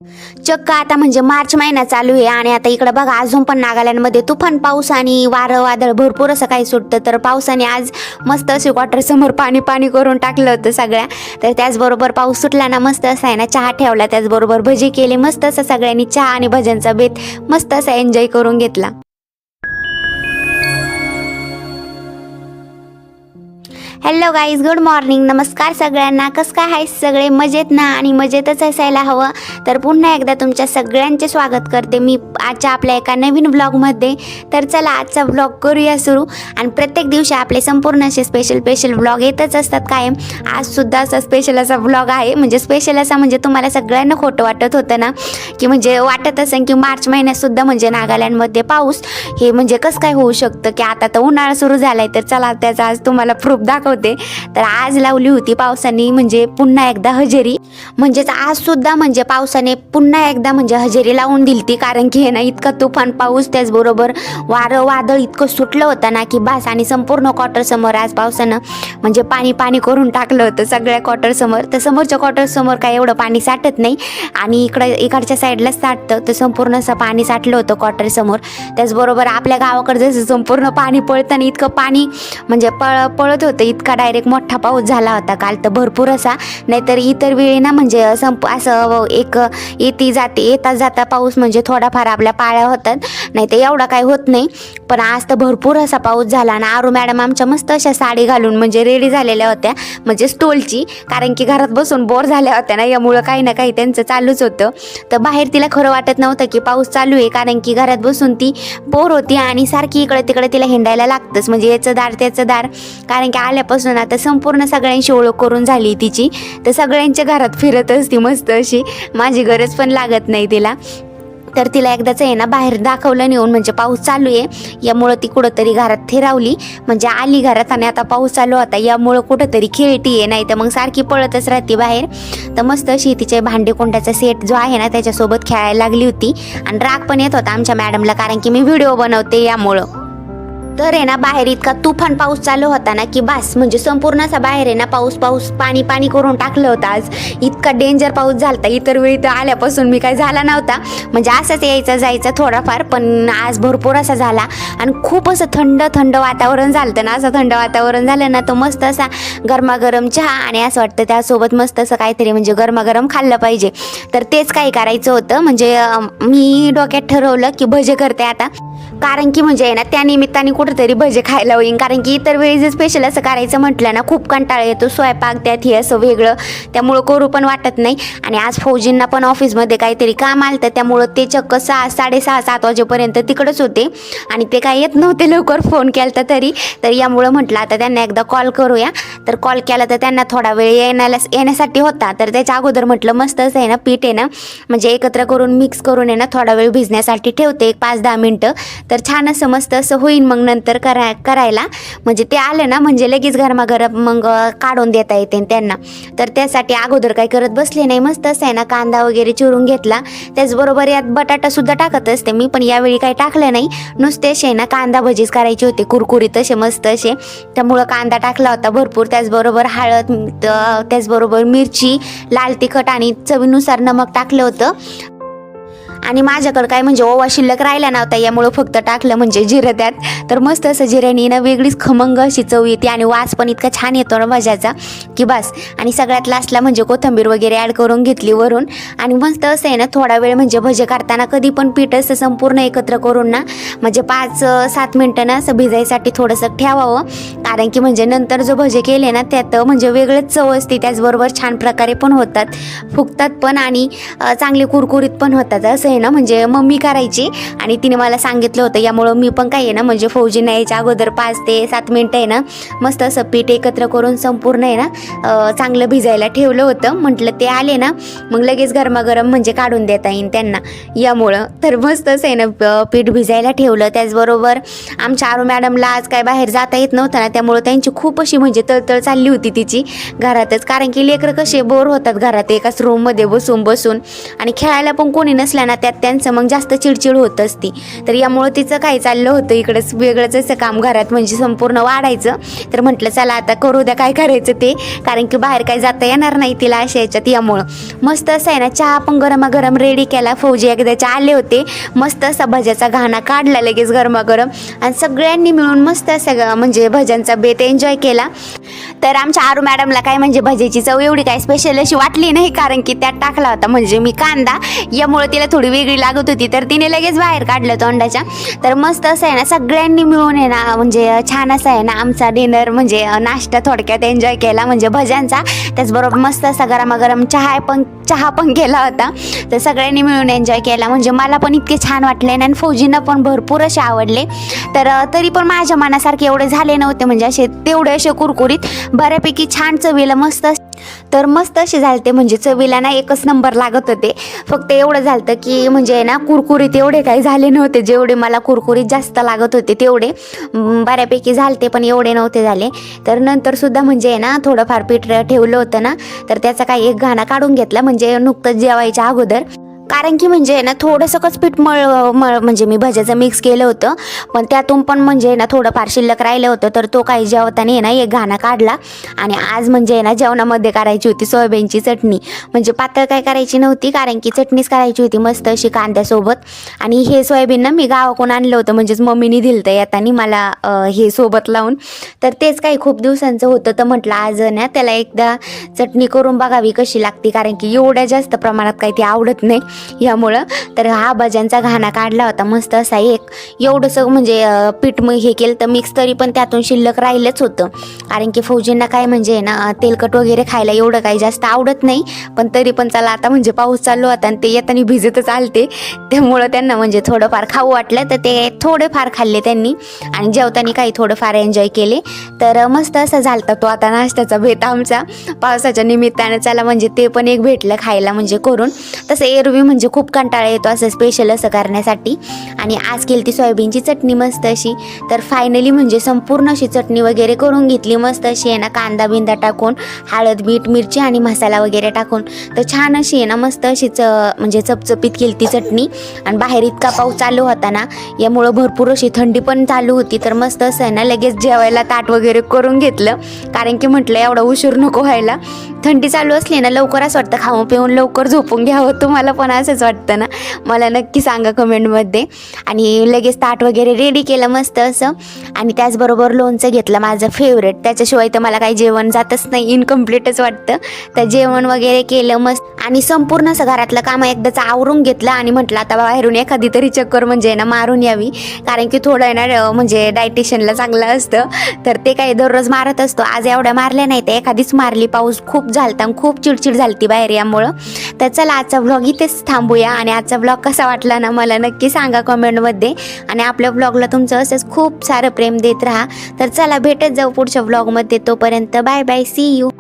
चक्क आता म्हणजे मार्च महिना चालू आहे आणि आता इकडे बघा अजून पण नागालँडमध्ये तुफान पाऊस आणि वारं वादळ भरपूर असं काही सुटतं. तर पावसाने आज मस्त असे क्वार्टर समोर पाणी पाणी करून टाकलं होतं सगळ्या. तर त्याचबरोबर पाऊस सुटला ना मस्त असा आहे ना चहा ठेवला, त्याचबरोबर भजी केले, मस्त असं सगळ्यांनी चहा आणि भज्यांचा बेत मस्त असा एन्जॉय करून घेतला. हॅलो गाईज, गुड मॉर्निंग, नमस्कार सगळ्यांना. कसं काय आहे सगळे, मजेत ना? आणि मजेतच असायला हवं. तर पुन्हा एकदा तुमच्या सगळ्यांचे स्वागत करते मी आजच्या आपल्या एका नवीन व्लॉगमध्ये. तर चला आजचा व्लॉग करूया सुरू. आणि प्रत्येक दिवशी आपले संपूर्ण असे स्पेशल व्लॉग येतच असतात कायम. आजसुद्धा असा स्पेशल असा व्लॉग आहे. म्हणजे स्पेशल असा म्हणजे तुम्हाला सगळ्यांना खोटं वाटत होतं ना, की म्हणजे वाटत असेल की मार्च महिन्यातसुद्धा म्हणजे नागालँडमध्ये पाऊस हे म्हणजे कसं काय होऊ शकतं, की आता तर उन्हाळा सुरू झाला आहे. तर चला त्याचा आज तुम्हाला प्रूफ दाखवते. तर आज लावली होती पावसाने म्हणजे पुन्हा एकदा हजेरी. म्हणजेच आज सुद्धा म्हणजे पावसाने पुन्हा एकदा म्हणजे हजेरी लावून दिलती. कारण की हे ना इतका तुफान पाऊस, त्याचबरोबर वारं वादळ इतकं सुटलं होतं ना की बस. आणि संपूर्ण क्वार्टर समोर आज पावसानं म्हणजे पाणी पाणी करून टाकलं होतं सगळ्या क्वार्टर समोर. तर समोरच्या क्वार्टर समोर काय एवढं पाणी साठत नाही आणि इकडच्या साईडला साठतं. तर संपूर्ण असं पाणी साठलं होतं क्वार्टर समोर. त्याचबरोबर आपल्या गावाकडे जसं संपूर्ण पाणी पळतं ना, इतकं पाणी म्हणजे पळत होतं. इतका डायरेक्ट मोठा पाऊस झाला होता काल तर भरपूर असा. नाहीतर इतर वेळी ना म्हणजे असं एक येता जाता पाऊस म्हणजे थोडाफार आपल्या पाळ्या होतात, नाही तर एवढा काही होत नाही. पण आज तर भरपूर असा पाऊस झाला. आणि आरू मॅडम आमच्या मस्त अशा साडी घालून म्हणजे रेडी झालेल्या होत्या म्हणजे स्टोलची. कारण की घरात बसून बोर झाल्या होत्या ना, यामुळं काही ना काही त्यांचं चालूच होतं. तर बाहेर तिला खरं वाटत नव्हतं की पाऊस चालू आहे, कारण की घरात बसून ती बोर होती आणि सारखी इकडे तिकडे तिला हिंडायला लागतंच. म्हणजे याचं दार त्याचं दार. कारण की आल्यापासून आता संपूर्ण सगळ्यांशी ओळख करून झाली तिची. तर सगळ्यांच्या घरात फिरत असती मस्त अशी, माझी गरज पण लागत नाही तिला. तर तिला एकदाच आहे ना बाहेर दाखवलं नेऊन म्हणजे पाऊस चालू आहे यामुळं ती कुठंतरी घरात फिरावली. म्हणजे आली घरात आणि आता पाऊस चालू होता यामुळं कुठंतरी खेळती आहे, नाही तर मग सारखी पळतच राहते बाहेर. तर मस्त अशी तिचे भांडे कोंड्याचा सेट जो आहे ना त्याच्यासोबत खेळायला लागली होती. आणि राग पण येत होता आमच्या मॅडमला, कारण की मी व्हिडिओ बनवते यामुळं. तर आहे ना बाहेर इतका तुफान पाऊस चालू होता ना की बस. म्हणजे संपूर्ण असा बाहेर आहे ना पाऊस पाणी पाणी करून टाकलं होतं आज. इतका डेंजर पाऊस झाला. इतर वेळी तर आल्यापासून मी काय झाला नव्हता, म्हणजे असंच यायचं जायचं थोडाफार, पण आज भरपूर असा झाला. आणि खूप असं थंड वातावरण झालं ना. असं थंड वातावरण झालं ना तर मस्त असा गरमागरम चहा आणि असं वाटतं त्यासोबत मस्त असं काहीतरी म्हणजे गरमागरम खाल्लं पाहिजे. तर तेच काही करायचं होतं. म्हणजे मी डोक्यात ठरवलं की भजे करते आता. कारण की म्हणजे आहे ना त्या निमित्ताने कुठेतरी भजे खायला होईन. कारण की इतर वेळी जर स्पेशल असं करायचं म्हटलं ना खूप कंटाळा येतो, स्वयंपाक त्यात हे असं वेगळं, त्यामुळं करू पण वाटत नाही. आणि आज फौजींना पण ऑफिसमध्ये काहीतरी काम आलं तर त्यामुळं ते चक्क 6:30-7 वाजेपर्यंत तिकडंच होते आणि ते काय येत नव्हते लवकर, फोन केला तरी. तर यामुळं म्हटलं आता त्यांना एकदा कॉल करूया. तर कॉल केला तर त्यांना थोडा वेळ येण्यासाठी होता. तर त्याच्या अगोदर म्हटलं मस्त असं आहे ना पीठ आहे ना म्हणजे एकत्र करून मिक्स करून आहे ना थोडा वेळ भिजण्यासाठी ठेवते, एक 5-10 मिनटं. तर छान असं मस्त असं होईन मग नंतर करायला. म्हणजे ते आलं ना म्हणजे लगेच गरमागरम मग काढून देता येते त्यांना. तर त्यासाठी अगोदर काही करत बसले नाही. मस्त असं आहे ना कांदा वगैरे चिरून घेतला. त्याचबरोबर यात बटाटासुद्धा टाकत असते मी, पण यावेळी काही टाकलं नाही. नुसते असे ना कांदा भजीच करायचे होते कुरकुरीत असे मस्त असे, त्यामुळं कांदा टाकला होता भरपूर. त्याचबरोबर हळद, त्याचबरोबर मिरची, लाल तिखट आणि चवीनुसार नमक टाकलं होतं. आणि माझ्याकडं काय म्हणजे ओवा शिल्लक राहिला नव्हता यामुळं फक्त टाकलं म्हणजे जिरं त्यात. तर मस्त असं जिऱ्याने ना वेगळीच खमंग अशी चव येते आणि वास पण इतका छान येतो ना भज्याचा की बस. आणि सगळ्यात लास्टला म्हणजे कोथिंबीर वगैरे ॲड करून घेतली वरून. आणि मस्त असं आहे ना थोडा वेळ म्हणजे भजे करताना कधी पण पीठ असं संपूर्ण एकत्र करून ना म्हणजे 5-7 मिनटं ना असं भिजायसाठी थोडंसं ठेवावं. कारण की म्हणजे नंतर जो भजे केले ना त्यात म्हणजे वेगळंच चव असते. त्याचबरोबर छान प्रकारे पण होतात, फुगतात पण आणि चांगले कुरकुरीत पण होतात. असं आहे ना म्हणजे मम्मी करायची आणि तिने मला सांगितलं होतं, यामुळं मी पण काय आहे ना म्हणजे फौजींना यायच्या अगोदर 5 ते 7 मिनटं आहे ना मस्त असं पीठ एकत्र करून संपूर्ण आहे ना चांगलं भिजायला ठेवलं होतं. म्हटलं ते आले ना मग लगेच गरमागरम म्हणजे काढून देता येईल त्यांना यामुळं. तर मस्त असं आहे ना पीठ भिजायला ठेवलं. त्याचबरोबर आमच्या आरू मॅडमला आज काय बाहेर जाता येत नव्हतं ना, त्यामुळं त्यांची खूप अशी म्हणजे तळतळ चालली होती तिची घरातच. कारण की लेकरं कसे बोर होतात घरात एकाच रूममध्ये बसून आणि खेळायला पण कोणी नसल्या ना त्यात त्यांचं मग जास्त चिडचिड होत असती. तर यामुळं तिचं काय चाललं होतं इकडंच वेगळंच असं काम घरात म्हणजे संपूर्ण वाढायचं. तर म्हटलं चला आता करू द्या काय करायचं ते, कारण की बाहेर काय जाता येणार नाही तिला अशा याच्यात. यामुळं मस्त असं आहे ना चहा पण गरमागरम रेडी केला. फौजी एकदाचे आले होते, मस्त असा भज्याचा घाणा काढला लगेच गरमागरम आणि सगळ्यांनी मिळून मस्त असं म्हणजे भज्यांचा बेत एन्जॉय केला. तर आमच्या आरू मॅडमला काय म्हणजे भज्याची चव एवढी काय स्पेशल अशी वाटली नाही, कारण की त्यात टाकला होता म्हणजे मी कांदा, यामुळे तिला थोडी वेगळी लागत होती. तर तिने लगेच बाहेर काढलं तोंडाच्या. तर मस्त असं आहे ना सगळ्यांनी मिळून आहे ना म्हणजे छान असं आहे ना आमचा डिनर म्हणजे नाश्ता थोडक्यात एन्जॉय केला म्हणजे भज्यांचा. त्याचबरोबर मस्त असा गरमागरम चहा पण केला होता. तर सगळ्यांनी मिळून एन्जॉय केला. म्हणजे मला पण इतके छान वाटले आणि फौजींना पण भरपूर असे आवडले. तर तरी पण माझ्या मनासारखे एवढे झाले नव्हते, म्हणजे असे तेवढे असे कुरकुरीत बऱ्यापैकी छान चवीला मस्त. तर मस्त असे झालते म्हणजे चवीला ना एकच नंबर लागत होते. फक्त एवढं झालतं की म्हणजे ना कुरकुरीत एवढे काही झाले नव्हते, जेवढे मला कुरकुरीत जास्त लागत होते तेवढे बऱ्यापैकी झालते, पण एवढे नव्हते झाले. तर नंतर सुद्धा म्हणजे ना थोडंफार पीठ ठेवलं होतं ना, तर त्याचा काही एक घाणा काढून घेतला म्हणजे नुकतंच जेवायच्या अगोदर. कारण की म्हणजे ना थोडंसंच पीठ म्हणजे मी भज्याचं मिक्स केलं होतं, पण त्यातून पण म्हणजे ना थोडंफार शिल्लक राहिलं होतं. तर तो काही जेवताना ना एक घाणा काढला. आणि आज म्हणजे ना जेवणामध्ये करायची होती सोयाबीनची चटणी, म्हणजे पातळ काय करायची नव्हती, कारण की चटणीच करायची होती मस्त अशी कांद्यासोबत. आणि हे सोयाबीन ना मी गावाकडून आणलं होतं, म्हणजेच मम्मीने दिलं होतं येताना मला हे सोबत लावून. तर तेच काही खूप दिवसांचं होतं, तर म्हटलं आज ना त्याला एकदा चटणी करून बघावी कशी लागते, कारण की एवढ्या जास्त प्रमाणात काही ती आवडत नाही यामुळं. तर हा भज्यांचा घाणा काढला होता मस्त असा एक एवढंसं म्हणजे पीठ हे केलं तर मिक्स, तरी पण त्यातून शिल्लक राहिलंच होतं. कारण की फौजींना काय म्हणजे ना तेलकट वगैरे खायला एवढं काही जास्त आवडत नाही, पण तरी पण चला आता म्हणजे पाऊस चालू होता आणि ते येताना भिजतच आलते, त्यामुळं त्यांना म्हणजे थोडंफार खाऊ वाटलं तर ते थोडेफार खाल्ले त्यांनी आणि जेवताना काही थोडंफार एन्जॉय केले. तर मस्त असं झालता तो आता नाश्त्याचा भेट आमचा पावसाच्या निमित्तानं. चला म्हणजे ते पण एक भेटलं खायला म्हणजे करून. तसं एरवी म्हणजे खूप कंटाळा येतो असं स्पेशल असं करण्यासाठी. आणि आज केली ती सोयाबीनची चटणी मस्त अशी. तर फायनली म्हणजे संपूर्ण अशी चटणी वगैरे करून घेतली मस्त अशी आहे ना, कांदा बिंदा टाकून हळद मीठ मिरची आणि मसाला वगैरे टाकून. तर छान अशी आहे ना मस्त अशीच म्हणजे चपचपीत केली ती चटणी. आणि बाहेर इतका पाऊस चालू होता ना, यामुळं भरपूर अशी थंडी पण चालू होती. तर मस्त असं आहे ना लगेच जेवायला ताट वगैरे करून घेतलं, कारण की म्हटलं एवढा उशीर नको व्हायला. थंडी चालू असली ना लवकर असं वाटतं खाऊन पिऊन लवकर झोपून घ्यावं. तुम्हाला पण असंच वाटतं ना? मला नक्की सांगा कमेंटमध्ये. आणि लगेच ताट वगैरे रेडी केलं मस्त असं. आणि त्याचबरोबर लोणचं घेतलं माझं फेवरेट, त्याच्याशिवाय तर मला काही जेवण जातच नाही, इनकम्प्लीटच वाटतं. तर जेवण वगैरे केलं मस्त आणि संपूर्ण असं घरातलं काम एकदाच आवरून घेतलं. आणि म्हटलं आता बाहेरून एखादी तरी चक्कर म्हणजे ना मारून यावी, कारण की थोडं आहे ना म्हणजे डायटिशियनला चांगलं असतं. तर ते काही दररोज मारत असतो, आज एवढ्या मारल्या नाही तर एखादीच मारली. पाऊस खूप झालता, खूप चिडचिड झालती बाहेर यामुळं. तर चला आजचा व्लॉग इथेच थांबूया. आणि आजचा व्लॉग कसा वाटला ना मला नक्की सांगा कमेंटमध्ये. आणि आपल्या व्लॉगला तुमचं असंच खूप सारं प्रेम देत राहा. तर चला भेटत जाऊ पुढच्या व्लॉगमध्ये. तोपर्यंत बाय बाय, सी यू.